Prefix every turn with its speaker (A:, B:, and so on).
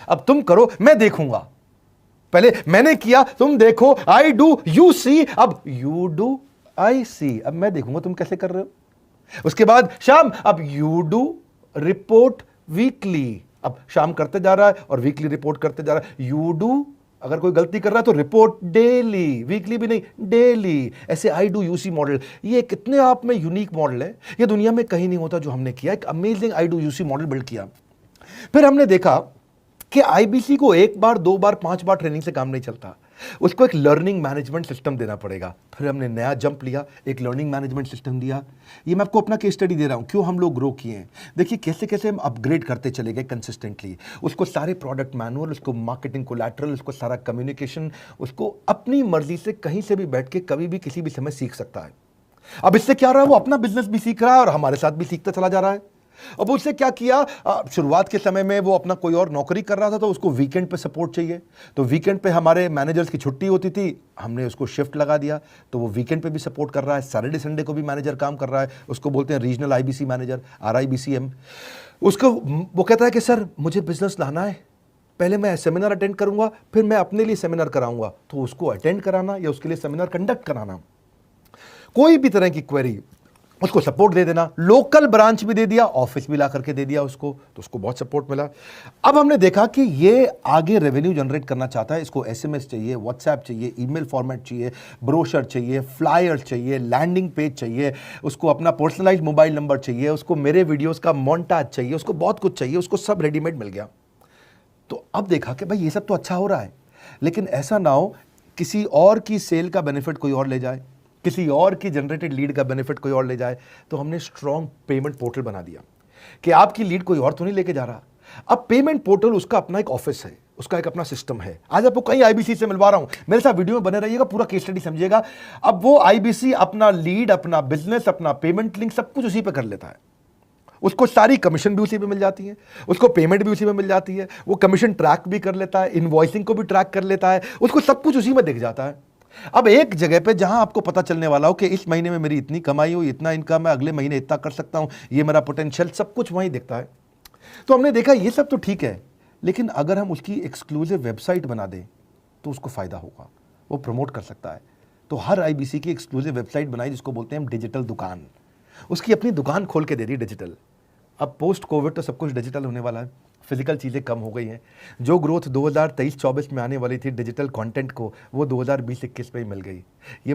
A: अब तुम करो, मैं देखूंगा। पहले मैंने किया, तुम देखो, आई डू यू सी, अब यू डू आई सी, अब मैं देखूंगा तुम कैसे कर रहे हो। उसके बाद श्याम, अब यू डू रिपोर्ट वीकली, अब शाम करते जा रहा है और वीकली रिपोर्ट करते जा रहा है। यू डू, अगर कोई गलती कर रहा है तो रिपोर्ट डेली, वीकली भी नहीं, डेली। ऐसे I do you see model, ये कितने आप में यूनिक मॉडल है, ये दुनिया में कहीं नहीं होता जो हमने किया। एक amazing I do you see model build किया। फिर हमने देखा कि आईबीसी को 1 बार 2 बार 5 बार ट्रेनिंग से काम नहीं चलता, उसको एक लर्निंग मैनेजमेंट सिस्टम देना पड़ेगा। फिर हमने नया जंप लिया, एक लर्निंग मैनेजमेंट सिस्टम दिया। ये मैं आपको अपना केस स्टडी दे रहा हूं, क्यों हम लोग ग्रो किए हैं। देखिए कैसे कैसे हम अपग्रेड करते चले गए कंसिस्टेंटली। उसको सारे प्रोडक्ट मैनुअल, उसको मार्केटिंग कोलैटरल, उसको सारा कम्युनिकेशन, उसको अपनी मर्जी से कहीं से भी बैठ के कभी भी किसी भी समय सीख सकता है। अब इससे क्या रहा है, वो अपना बिजनेस भी सीख रहा है और हमारे साथ भी सीखता चला जा रहा है। अब उससे क्या किया, शुरुआत के समय में वो अपना कोई और नौकरी कर रहा था तो उसको वीकेंड पे सपोर्ट चाहिए, तो वीकेंड पे हमारे मैनेजर्स की छुट्टी होती थी, हमने उसको शिफ्ट लगा दिया, तो वो वीकेंड पे भी सपोर्ट कर रहा है। सैटरडे संडे को भी मैनेजर काम कर रहा है, उसको बोलते हैं रीजनल आईबीसी मैनेजर, RIBCM। उसको वो कहता है कि सर मुझे बिजनेस लाना है, पहले मैं सेमिनार अटेंड करूंगा, फिर मैं अपने लिए सेमिनार कराऊंगा। तो उसको अटेंड कराना या उसके लिए सेमिनार कंडक्ट कराना, कोई भी तरह की क्वेरी, उसको सपोर्ट दे देना। लोकल ब्रांच भी दे दिया, ऑफिस भी ला करके दे दिया उसको, तो उसको बहुत सपोर्ट मिला। अब हमने देखा कि ये आगे रेवेन्यू जनरेट करना चाहता है, इसको SMS चाहिए, व्हाट्सएप चाहिए, ईमेल फॉर्मेट चाहिए, ब्रोशर चाहिए, फ्लायर चाहिए, लैंडिंग पेज चाहिए, उसको अपना पर्सनलाइज्ड मोबाइल नंबर चाहिए, उसको मेरे वीडियोस का मोन्टाज चाहिए, उसको बहुत कुछ चाहिए, उसको सब रेडीमेड मिल गया। तो अब देखा कि भाई ये सब तो अच्छा हो रहा है, लेकिन ऐसा ना हो किसी और की सेल का बेनिफिट कोई और ले जाए, किसी और की जनरेटेड लीड का बेनिफिट कोई और ले जाए। तो हमने स्ट्रॉन्ग पेमेंट पोर्टल बना दिया कि आपकी लीड कोई और तो नहीं लेके जा रहा। अब पेमेंट पोर्टल उसका अपना एक ऑफिस है, उसका एक अपना सिस्टम है। आज आपको कई आईबीसी से मिलवा रहा हूं, मेरे साथ वीडियो में बने रहिएगा, पूरा केस स्टडी समझिएगा। अब वो आईबीसी अपना लीड, अपना बिजनेस, अपना पेमेंट लिंक सब कुछ उसी पे कर लेता है। उसको सारी कमीशन भी उसी पे मिल जाती है, उसको पेमेंट भी उसी में मिल जाती है, वो कमीशन ट्रैक भी कर लेता है, इनवॉइसिंग को भी ट्रैक कर लेता है, उसको सब कुछ उसी में दिख जाता है। अब एक जगह पे जहां आपको पता चलने वाला हो कि इस महीने में मेरी इतनी कमाई हुई, इतना इनकम है, अगले महीने इतना कर सकता हूं, ये मेरा पोटेंशियल, सब कुछ वहीं दिखता है। तो हमने देखा ये सब तो ठीक है, लेकिन अगर हम उसकी एक्सक्लूसिव वेबसाइट बना दें तो उसको फायदा होगा, वो प्रमोट कर सकता है। तो हर आईबीसी की एक्सक्लूसिव वेबसाइट बनाई, जिसको बोलते हैं हम डिजिटल दुकान। उसकी अपनी दुकान खोल के दे दी डिजिटल। अब पोस्ट कोविड तो सब कुछ डिजिटल होने वाला है, फिजिकल चीज़ें कम हो गई हैं। जो ग्रोथ 2023-24 में आने वाली थी डिजिटल कंटेंट को, वो 2020-21 में ही मिल गई। ये